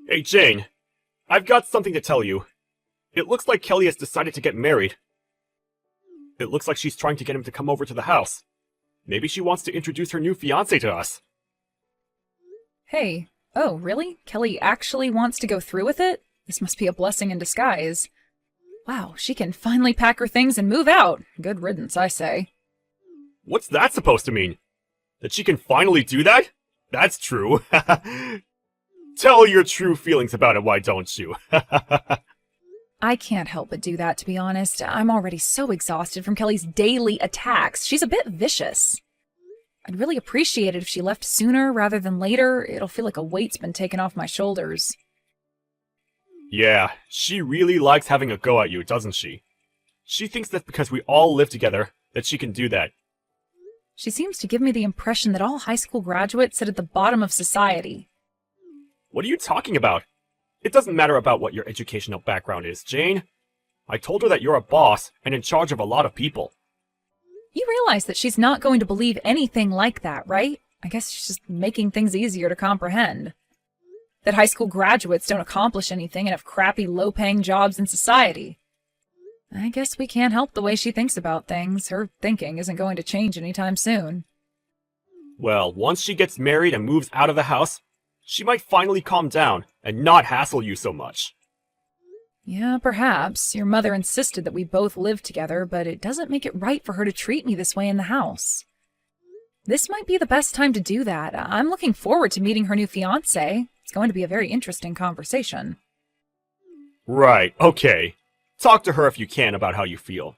Hey, Jane. I've got something to tell you. It looks like Kelly has decided to get married. It looks like she's trying to get him to come over to the house. Maybe she wants to introduce her new fiancé to us. Hey. Oh, really? Kelly actually wants to go through with it? This must be a blessing in disguise. Wow, she can finally pack her things and move out. Good riddance, I say. What's that supposed to mean? That she can finally do that? That's true. Tell your true feelings about it, why don't you? I can't help but do that, to be honest. I'm already so exhausted from Kelly's daily attacks. She's a bit vicious. I'd really appreciate it if she left sooner rather than later. It'll feel like a weight's been taken off my shoulders. Yeah, she really likes having a go at you, doesn't she? She thinks that because we all live together, that she can do that. She seems to give me the impression that all high school graduates sit at the bottom of society. What are you talking about? It doesn't matter about what your educational background is, Jane. I told her that you're a boss and in charge of a lot of people. You realize that she's not going to believe anything like that, right? I guess she's just making things easier to comprehend. That high school graduates don't accomplish anything and have crappy, low-paying jobs in society. I guess we can't help the way she thinks about things. Her thinking isn't going to change anytime soon. Well, once she gets married and moves out of the house, she might finally calm down and not hassle you so much. Yeah, perhaps. Your mother insisted that we both live together, but it doesn't make it right for her to treat me this way in the house. This might be the best time to do that. I'm looking forward to meeting her new fiancé. It's going to be a very interesting conversation. Right, okay. Talk to her if you can about how you feel.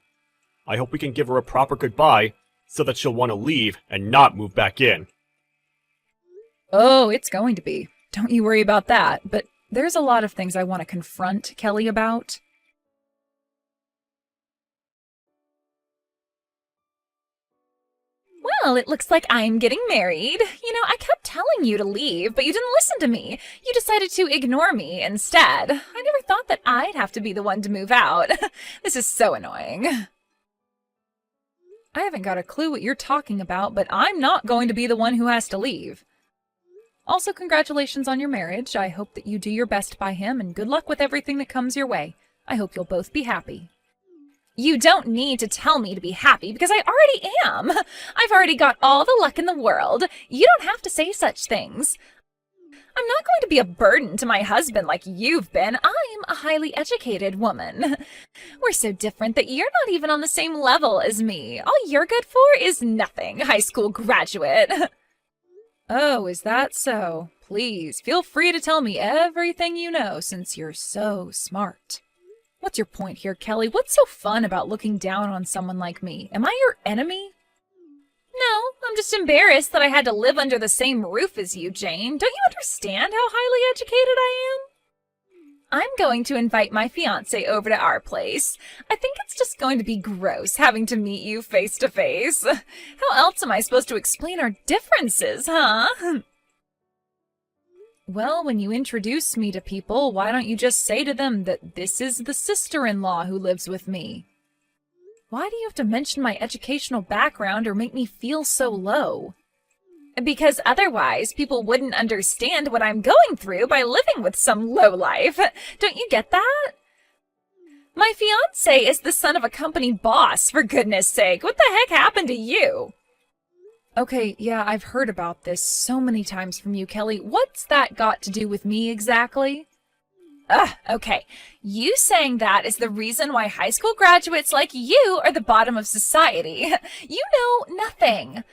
I hope we can give her a proper goodbye so that she'll want to leave and not move back in. Oh, it's going to be. Don't you worry about that, but there's a lot of things I want to confront Kelly about. Well, it looks like I'm getting married. You know, I kept telling you to leave, but you didn't listen to me. You decided to ignore me instead. I never thought that I'd have to be the one to move out. This is so annoying. I haven't got a clue what you're talking about, but I'm not going to be the one who has to leave. Also, congratulations on your marriage. I hope that you do your best by him, and good luck with everything that comes your way. I hope you'll both be happy. You don't need to tell me to be happy because I already am. I've already got all the luck in the world. You don't have to say such things. I'm not going to be a burden to my husband like you've been. I'm a highly educated woman. We're so different that you're not even on the same level as me. All you're good for is nothing, high school graduate. Oh, is that so? Please, feel free to tell me everything you know since you're so smart. What's your point here, Kelly? What's so fun about looking down on someone like me? Am I your enemy? No, I'm just embarrassed that I had to live under the same roof as you, Jane. Don't you understand how highly educated I am? I'm going to invite my fiancé over to our place. I think it's just going to be gross having to meet you face to face. How else am I supposed to explain our differences, huh? Well, when you introduce me to people, why don't you just say to them that this is the sister-in-law who lives with me? Why do you have to mention my educational background or make me feel so low? Because otherwise, people wouldn't understand what I'm going through by living with some lowlife. Don't you get that? My fiancé is the son of a company boss, for goodness sake. What the heck happened to you? Okay, yeah, I've heard about this so many times from you, Kelly. What's that got to do with me exactly? Okay. You saying that is the reason why high school graduates like you are the bottom of society. You know nothing.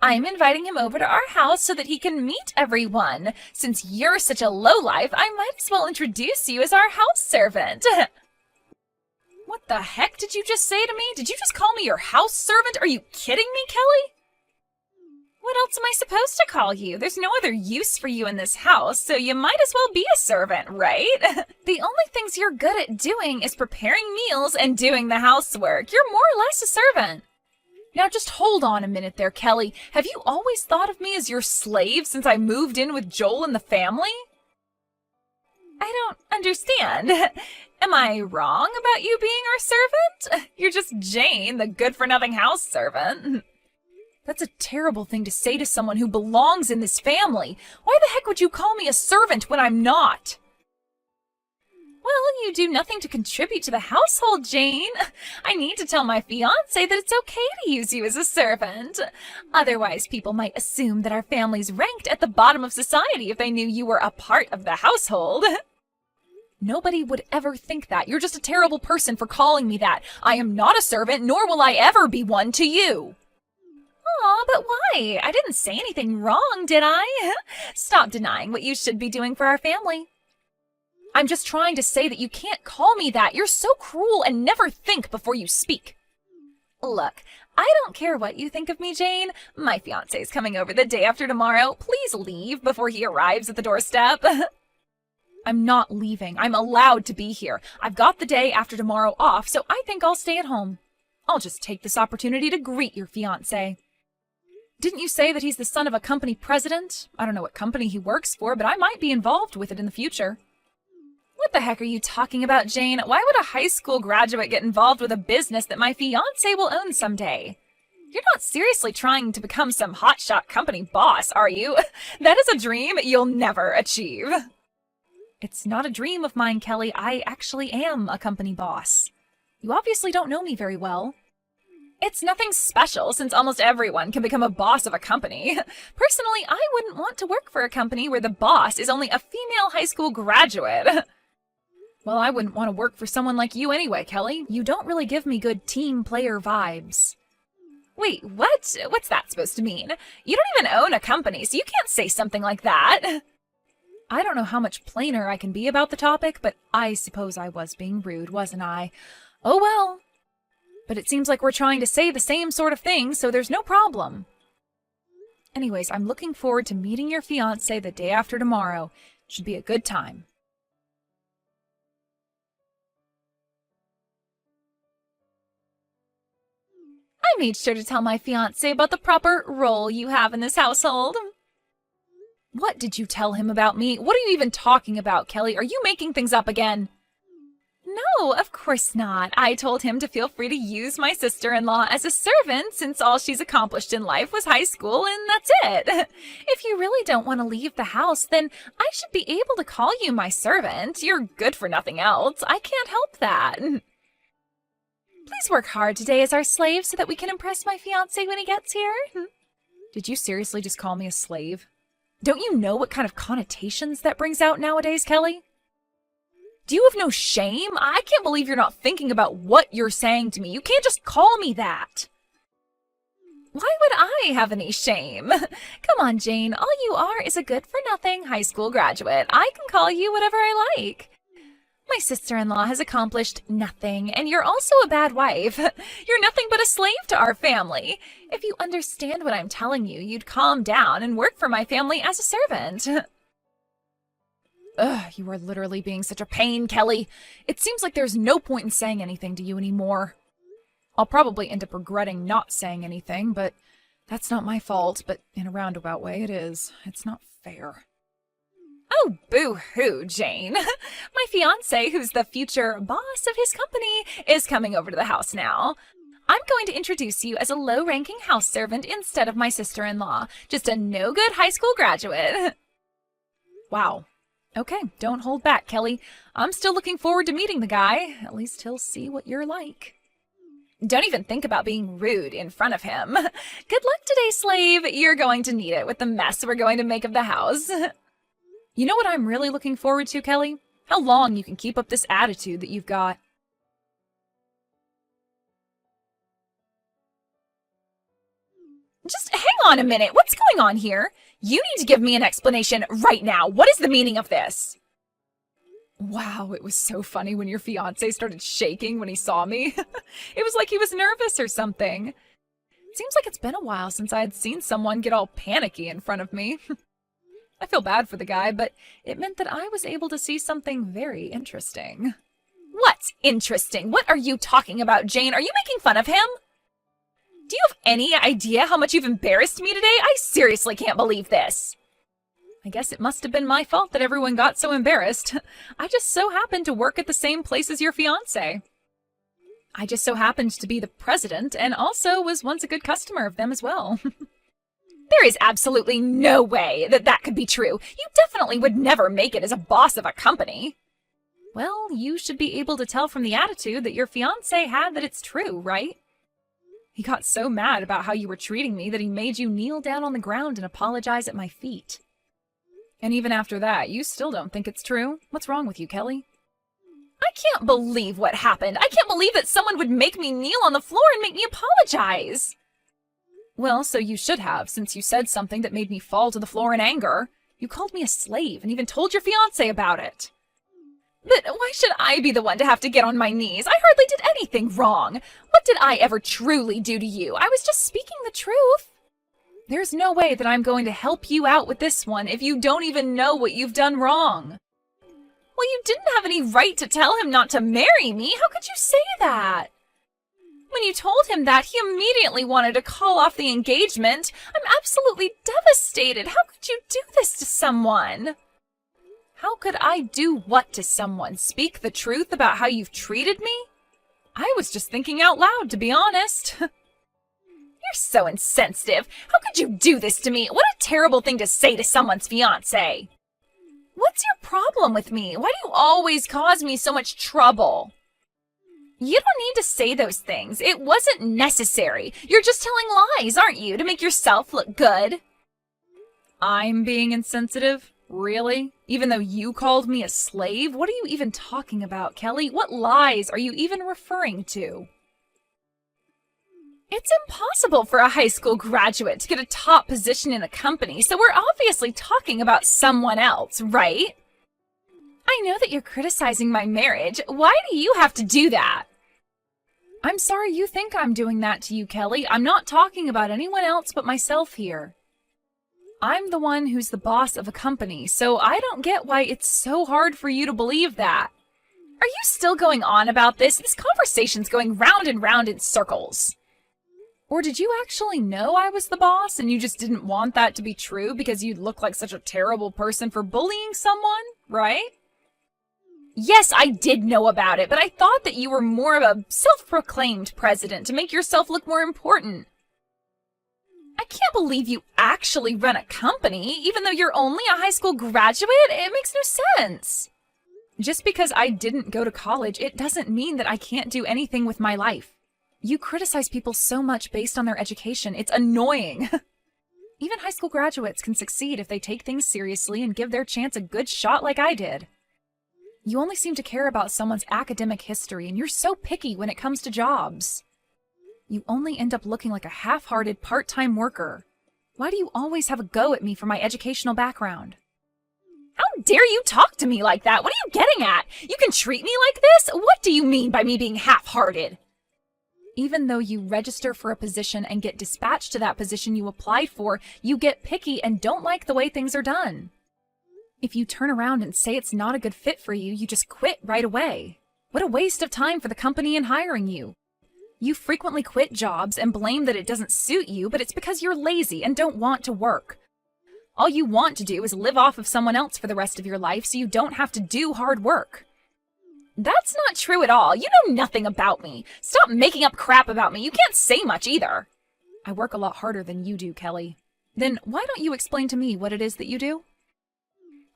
I'm inviting him over to our house so that he can meet everyone. Since you're such a lowlife, I might as well introduce you as our house servant. What the heck did you just say to me? Did you just call me your house servant? Are you kidding me, Kelly? What else am I supposed to call you? There's no other use for you in this house, so you might as well be a servant, right? The only things you're good at doing is preparing meals and doing the housework. You're more or less a servant. Now just hold on a minute there, Kelly. Have you always thought of me as your slave since I moved in with Joel and the family? I don't understand. Am I wrong about you being our servant? You're just Jane, the good-for-nothing house servant. That's a terrible thing to say to someone who belongs in this family. Why the heck would you call me a servant when I'm not? Well, you do nothing to contribute to the household, Jane. I need to tell my fiancé that it's okay to use you as a servant. Otherwise, people might assume that our family's ranked at the bottom of society if they knew you were a part of the household. Nobody would ever think that. You're just a terrible person for calling me that. I am not a servant, nor will I ever be one to you. Aw, but why? I didn't say anything wrong, did I? Stop denying what you should be doing for our family. I'm just trying to say that you can't call me that. You're so cruel and never think before you speak. Look, I don't care what you think of me, Jane. My fiancé's coming over the day after tomorrow. Please leave before he arrives at the doorstep. I'm not leaving. I'm allowed to be here. I've got the day after tomorrow off, so I think I'll stay at home. I'll just take this opportunity to greet your fiancé. Didn't you say that he's the son of a company president? I don't know what company he works for, but I might be involved with it in the future. What the heck are you talking about, Jane? Why would a high school graduate get involved with a business that my fiancé will own someday? You're not seriously trying to become some hotshot company boss, are you? That is a dream you'll never achieve. It's not a dream of mine, Kelly. I actually am a company boss. You obviously don't know me very well. It's nothing special since almost everyone can become a boss of a company. Personally, I wouldn't want to work for a company where the boss is only a female high school graduate. Well, I wouldn't want to work for someone like you anyway, Kelly. You don't really give me good team player vibes. Wait, what? What's that supposed to mean? You don't even own a company, so you can't say something like that. I don't know how much plainer I can be about the topic, but I suppose I was being rude, wasn't I? Oh well. But it seems like we're trying to say the same sort of thing, so there's no problem. Anyways, I'm looking forward to meeting your fiancé the day after tomorrow. It should be a good time. I made sure to tell my fiancé about the proper role you have in this household. What did you tell him about me? What are you even talking about, Kelly? Are you making things up again? No, of course not. I told him to feel free to use my sister-in-law as a servant since all she's accomplished in life was high school and that's it. If you really don't want to leave the house, then I should be able to call you my servant. You're good for nothing else. I can't help that. Please work hard today as our slave so that we can impress my fiancé when he gets here. Did you seriously just call me a slave? Don't you know what kind of connotations that brings out nowadays, Kelly? Do you have no shame? I can't believe you're not thinking about what you're saying to me. You can't just call me that. Why would I have any shame? Come on, Jane. All you are is a good-for-nothing high school graduate. I can call you whatever I like. My sister-in-law has accomplished nothing, and you're also a bad wife. You're nothing but a slave to our family. If you understand what I'm telling you, you'd calm down and work for my family as a servant. Ugh, you are literally being such a pain, Kelly. It seems like there's no point in saying anything to you anymore. I'll probably end up regretting not saying anything, but that's not my fault, but in a roundabout way it is. It's not fair. Oh, boo-hoo, Jane. My fiancé, who's the future boss of his company, is coming over to the house now. I'm going to introduce you as a low-ranking house servant instead of my sister-in-law. Just a no-good high school graduate. Wow. Okay, don't hold back, Kelly. I'm still looking forward to meeting the guy. At least he'll see what you're like. Don't even think about being rude in front of him. Good luck today, slave. You're going to need it with the mess we're going to make of the house. You know what I'm really looking forward to, Kelly? How long you can keep up this attitude that you've got. Just hang on a minute. What's going on here? You need to give me an explanation right now. What is the meaning of this? Wow, it was so funny when your fiancé started shaking when he saw me. It was like he was nervous or something. It seems like it's been a while since I had seen someone get all panicky in front of me. I feel bad for the guy, but it meant that I was able to see something very interesting. What's interesting? What are you talking about, Jane? Are you making fun of him? Do you have any idea how much you've embarrassed me today? I seriously can't believe this. I guess it must have been my fault that everyone got so embarrassed. I just so happened to work at the same place as your fiancé. I just so happened to be the president and also was once a good customer of them as well. There is absolutely no way that that could be true. You definitely would never make it as a boss of a company. Well, you should be able to tell from the attitude that your fiancé had that it's true, right? He got so mad about how you were treating me that he made you kneel down on the ground and apologize at my feet. And even after that, you still don't think it's true? What's wrong with you, Kelly? I can't believe what happened. I can't believe that someone would make me kneel on the floor and make me apologize. Well, so you should have, since you said something that made me fall to the floor in anger. You called me a slave and even told your fiancé about it. But why should I be the one to have to get on my knees? I hardly did anything wrong. What did I ever truly do to you? I was just speaking the truth. There's no way that I'm going to help you out with this one if you don't even know what you've done wrong. Well, you didn't have any right to tell him not to marry me. How could you say that? When you told him that, he immediately wanted to call off the engagement. I'm absolutely devastated. How could you do this to someone? How could I do what to someone? Speak the truth about how you've treated me? I was just thinking out loud, to be honest. You're so insensitive. How could you do this to me? What a terrible thing to say to someone's fiancé. What's your problem with me? Why do you always cause me so much trouble? You don't need to say those things. It wasn't necessary. You're just telling lies, aren't you, to make yourself look good? I'm being insensitive? Really? Even though you called me a slave? What are you even talking about, Kelly? What lies are you even referring to? It's impossible for a high school graduate to get a top position in a company, so we're obviously talking about someone else, right? I know that you're criticizing my marriage. Why do you have to do that? I'm sorry you think I'm doing that to you, Kelly. I'm not talking about anyone else but myself here. I'm the one who's the boss of a company, so I don't get why it's so hard for you to believe that. Are you still going on about this? This conversation's going round and round in circles. Or did you actually know I was the boss and you just didn't want that to be true because you'd look like such a terrible person for bullying someone, right? Yes, I did know about it, but I thought that you were more of a self-proclaimed president to make yourself look more important. I can't believe you actually run a company, even though you're only a high school graduate. It makes no sense. Just because I didn't go to college, it doesn't mean that I can't do anything with my life. You criticize people so much based on their education. It's annoying. Even high school graduates can succeed if they take things seriously and give their chance a good shot like I did. You only seem to care about someone's academic history, and you're so picky when it comes to jobs. You only end up looking like a half-hearted part-time worker. Why do you always have a go at me for my educational background? How dare you talk to me like that? What are you getting at? You can treat me like this? What do you mean by me being half-hearted? Even though you register for a position and get dispatched to that position you applied for, you get picky and don't like the way things are done. If you turn around and say it's not a good fit for you, you just quit right away. What a waste of time for the company in hiring you. You frequently quit jobs and blame that it doesn't suit you, but it's because you're lazy and don't want to work. All you want to do is live off of someone else for the rest of your life so you don't have to do hard work. That's not true at all. You know nothing about me. Stop making up crap about me. You can't say much either. I work a lot harder than you do, Kelly. Then why don't you explain to me what it is that you do?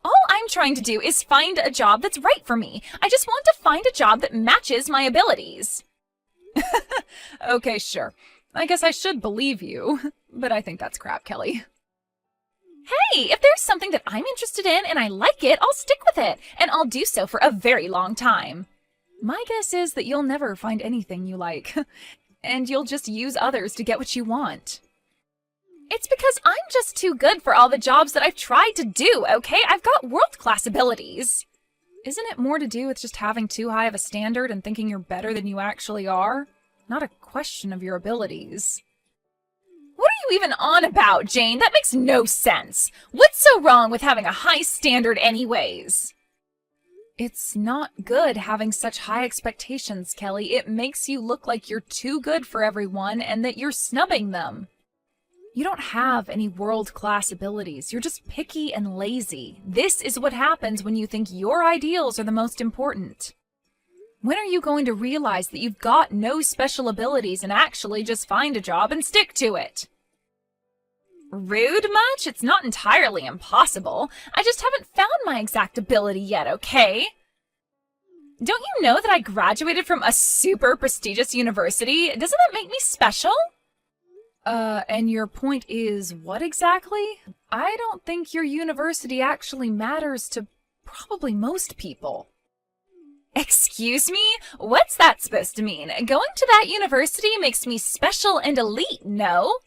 All I'm trying to do is find a job that's right for me. I just want to find a job that matches my abilities. Okay, sure. I guess I should believe you, but I think that's crap, Kelly. Hey, if there's something that I'm interested in and I like it, I'll stick with it, and I'll do so for a very long time. My guess is that you'll never find anything you like, and you'll just use others to get what you want. It's because I'm just too good for all the jobs that I've tried to do, okay? I've got world-class abilities. Isn't it more to do with just having too high of a standard and thinking you're better than you actually are? Not a question of your abilities. What are you even on about, Jane? That makes no sense. What's so wrong with having a high standard anyways? It's not good having such high expectations, Kelly. It makes you look like you're too good for everyone and that you're snubbing them. You don't have any world-class abilities. You're just picky and lazy. This is what happens when you think your ideals are the most important. When are you going to realize that you've got no special abilities and actually just find a job and stick to it? Rude much? It's not entirely impossible. I just haven't found my exact ability yet, okay? Don't you know that I graduated from a super prestigious university? Doesn't that make me special? And your point is what exactly? I don't think your university actually matters to probably most people. Excuse me? What's that supposed to mean? Going to that university makes me special and elite, no?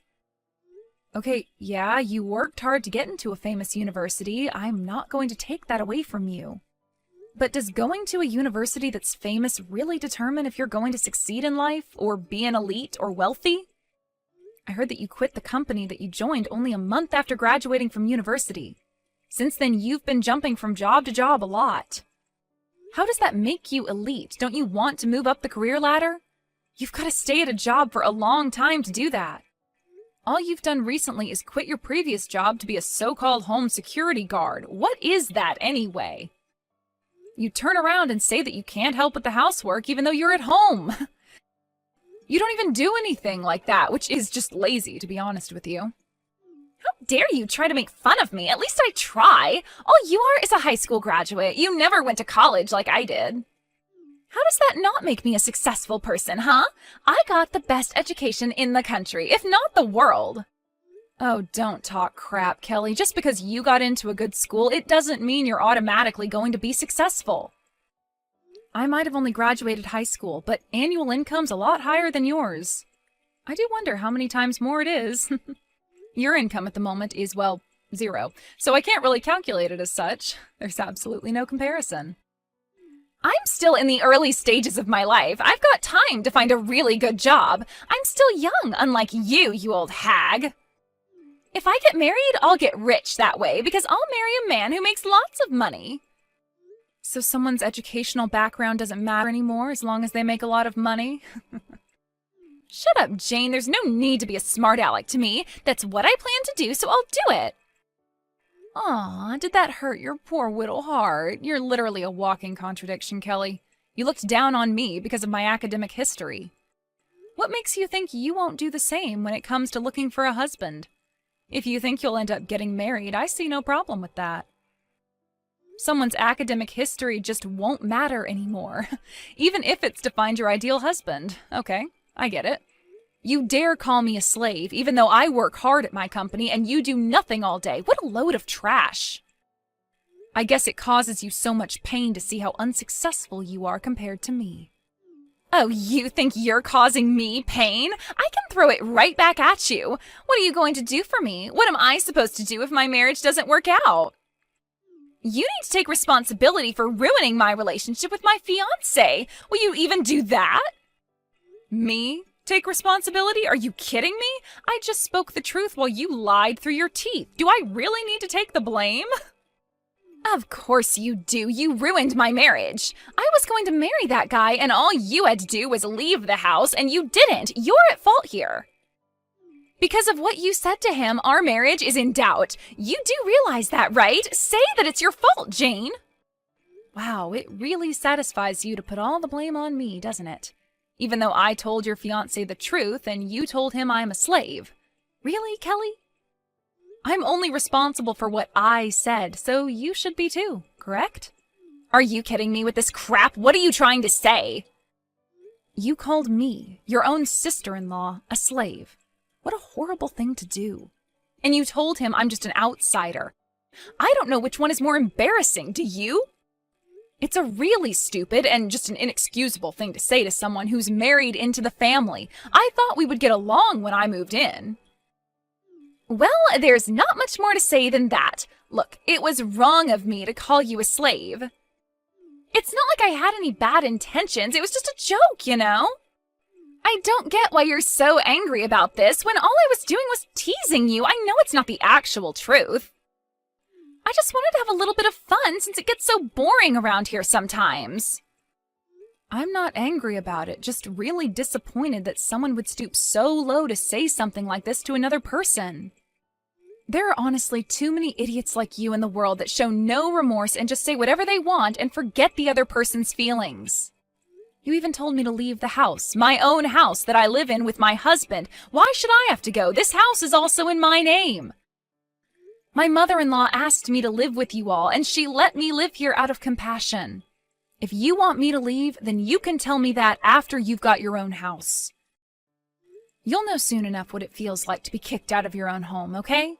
Okay, yeah, you worked hard to get into a famous university. I'm not going to take that away from you. But does going to a university that's famous really determine if you're going to succeed in life, or be an elite or wealthy? I heard that you quit the company that you joined only a month after graduating from university. Since then, you've been jumping from job to job a lot. How does that make you elite? Don't you want to move up the career ladder? You've got to stay at a job for a long time to do that. All you've done recently is quit your previous job to be a so-called home security guard. What is that anyway? You turn around and say that you can't help with the housework even though you're at home. You don't even do anything like that, which is just lazy, to be honest with you. How dare you try to make fun of me? At least I try. All you are is a high school graduate. You never went to college like I did. How does that not make me a successful person, huh? I got the best education in the country, if not the world. Oh, don't talk crap, Kelly. Just because you got into a good school, it doesn't mean you're automatically going to be successful. I might have only graduated high school, but annual income's a lot higher than yours. I do wonder how many times more it is. Your income at the moment is, well, 0, so I can't really calculate it as such. There's absolutely no comparison. I'm still in the early stages of my life. I've got time to find a really good job. I'm still young, unlike you old hag. If I get married, I'll get rich that way because I'll marry a man who makes lots of money. So someone's educational background doesn't matter anymore as long as they make a lot of money? Shut up, Jane. There's no need to be a smart aleck to me. That's what I plan to do, so I'll do it. Aw, did that hurt your poor little heart? You're literally a walking contradiction, Kelly. You looked down on me because of my academic history. What makes you think you won't do the same when it comes to looking for a husband? If you think you'll end up getting married, I see no problem with that. Someone's academic history just won't matter anymore, even if it's to find your ideal husband. Okay, I get it. You dare call me a slave, even though I work hard at my company and you do nothing all day. What a load of trash. I guess it causes you so much pain to see how unsuccessful you are compared to me. Oh, you think you're causing me pain? I can throw it right back at you. What are you going to do for me? What am I supposed to do if my marriage doesn't work out? You need to take responsibility for ruining my relationship with my fiancé. Will you even do that? Me? Take responsibility? Are you kidding me? I just spoke the truth while you lied through your teeth. Do I really need to take the blame? Of course you do. You ruined my marriage. I was going to marry that guy, and all you had to do was leave the house, and you didn't. You're at fault here. Because of what you said to him, our marriage is in doubt. You do realize that, right? Say that it's your fault, Jane. Wow, it really satisfies you to put all the blame on me, doesn't it? Even though I told your fiancé the truth and you told him I'm a slave. Really, Kelly? I'm only responsible for what I said, so you should be too, correct? Are you kidding me with this crap? What are you trying to say? You called me, your own sister-in-law, a slave. What a horrible thing to do. And you told him I'm just an outsider. I don't know which one is more embarrassing, do you? It's a really stupid and just an inexcusable thing to say to someone who's married into the family. I thought we would get along when I moved in. Well, there's not much more to say than that. Look, it was wrong of me to call you a slave. It's not like I had any bad intentions. It was just a joke, you know? I don't get why you're so angry about this when all I was doing was teasing you. I know it's not the actual truth. I just wanted to have a little bit of fun since it gets so boring around here sometimes. I'm not angry about it, just really disappointed that someone would stoop so low to say something like this to another person. There are honestly too many idiots like you in the world that show no remorse and just say whatever they want and forget the other person's feelings. You even told me to leave the house, my own house that I live in with my husband. Why should I have to go? This house is also in my name. My mother-in-law asked me to live with you all, and she let me live here out of compassion. If you want me to leave, then you can tell me that after you've got your own house. You'll know soon enough what it feels like to be kicked out of your own home, okay?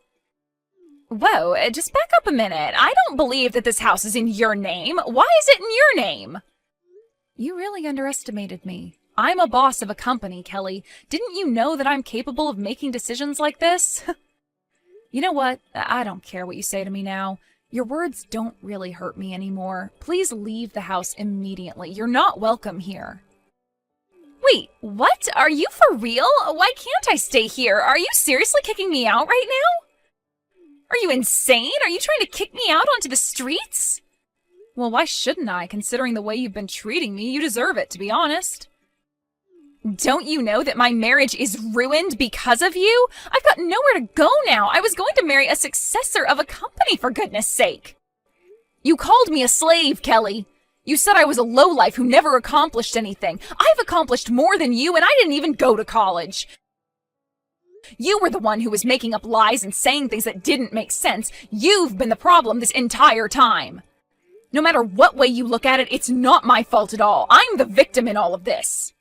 Whoa, just back up a minute. I don't believe that this house is in your name. Why is it in your name? You really underestimated me. I'm a boss of a company, Kelly. Didn't you know that I'm capable of making decisions like this? You know what? I don't care what you say to me now. Your words don't really hurt me anymore. Please leave the house immediately. You're not welcome here. Wait, what? Are you for real? Why can't I stay here? Are you seriously kicking me out right now? Are you insane? Are you trying to kick me out onto the streets? Well, why shouldn't I, considering the way you've been treating me? You deserve it, to be honest. Don't you know that my marriage is ruined because of you? I've got nowhere to go now. I was going to marry a successor of a company, for goodness sake. You called me a slave, Kelly. You said I was a lowlife who never accomplished anything. I've accomplished more than you, and I didn't even go to college. You were the one who was making up lies and saying things that didn't make sense. You've been the problem this entire time. No matter what way you look at it, it's not my fault at all. I'm the victim in all of this.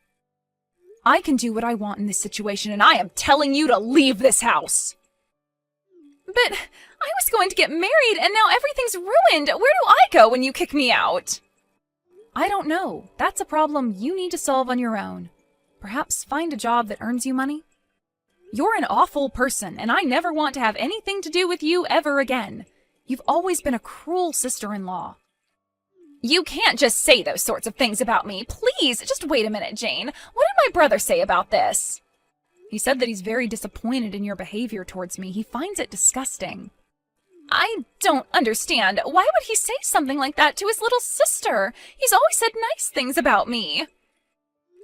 I can do what I want in this situation, and I am telling you to leave this house. But I was going to get married, and now everything's ruined. Where do I go when you kick me out? I don't know. That's a problem you need to solve on your own. Perhaps find a job that earns you money. You're an awful person, and I never want to have anything to do with you ever again. You've always been a cruel sister-in-law. You can't just say those sorts of things about me. Please, just wait a minute, Jane. What did my brother say about this? He said that he's very disappointed in your behavior towards me. He finds it disgusting. I don't understand. Why would he say something like that to his little sister? He's always said nice things about me.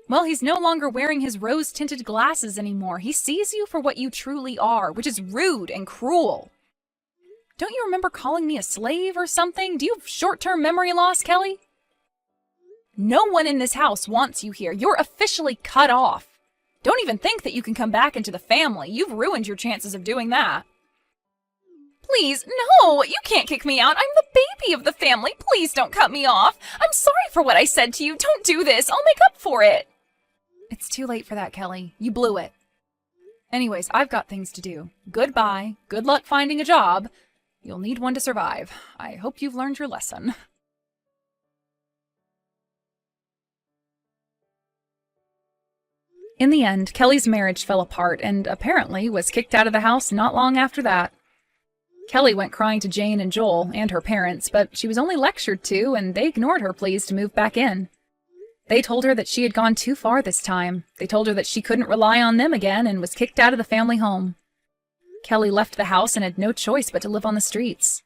Well, he's no longer wearing his rose-tinted glasses anymore. He sees you for what you truly are, which is rude and cruel. Don't you remember calling me a slave or something? Do you have short-term memory loss, Kelly? No one in this house wants you here. You're officially cut off. Don't even think that you can come back into the family. You've ruined your chances of doing that. Please, no, you can't kick me out. I'm the baby of the family. Please don't cut me off. I'm sorry for what I said to you. Don't do this. I'll make up for it. It's too late for that, Kelly. You blew it. Anyways, I've got things to do. Goodbye. Good luck finding a job. You'll need one to survive. I hope you've learned your lesson. In the end, Kelly's marriage fell apart and apparently was kicked out of the house not long after that. Kelly went crying to Jane and Joel and her parents, but she was only lectured to, and they ignored her pleas to move back in. They told her that she had gone too far this time. They told her that she couldn't rely on them again and was kicked out of the family home. Kelly left the house and had no choice but to live on the streets.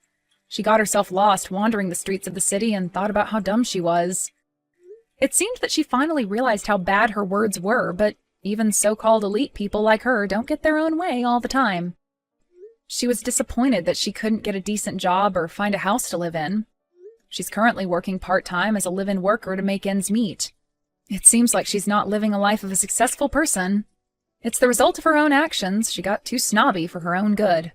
She got herself lost wandering the streets of the city and thought about how dumb she was. It seemed that she finally realized how bad her words were, but even so-called elite people like her don't get their own way all the time. She was disappointed that she couldn't get a decent job or find a house to live in. She's currently working part-time as a live-in worker to make ends meet. It seems like she's not living a life of a successful person. It's the result of her own actions. She got too snobby for her own good.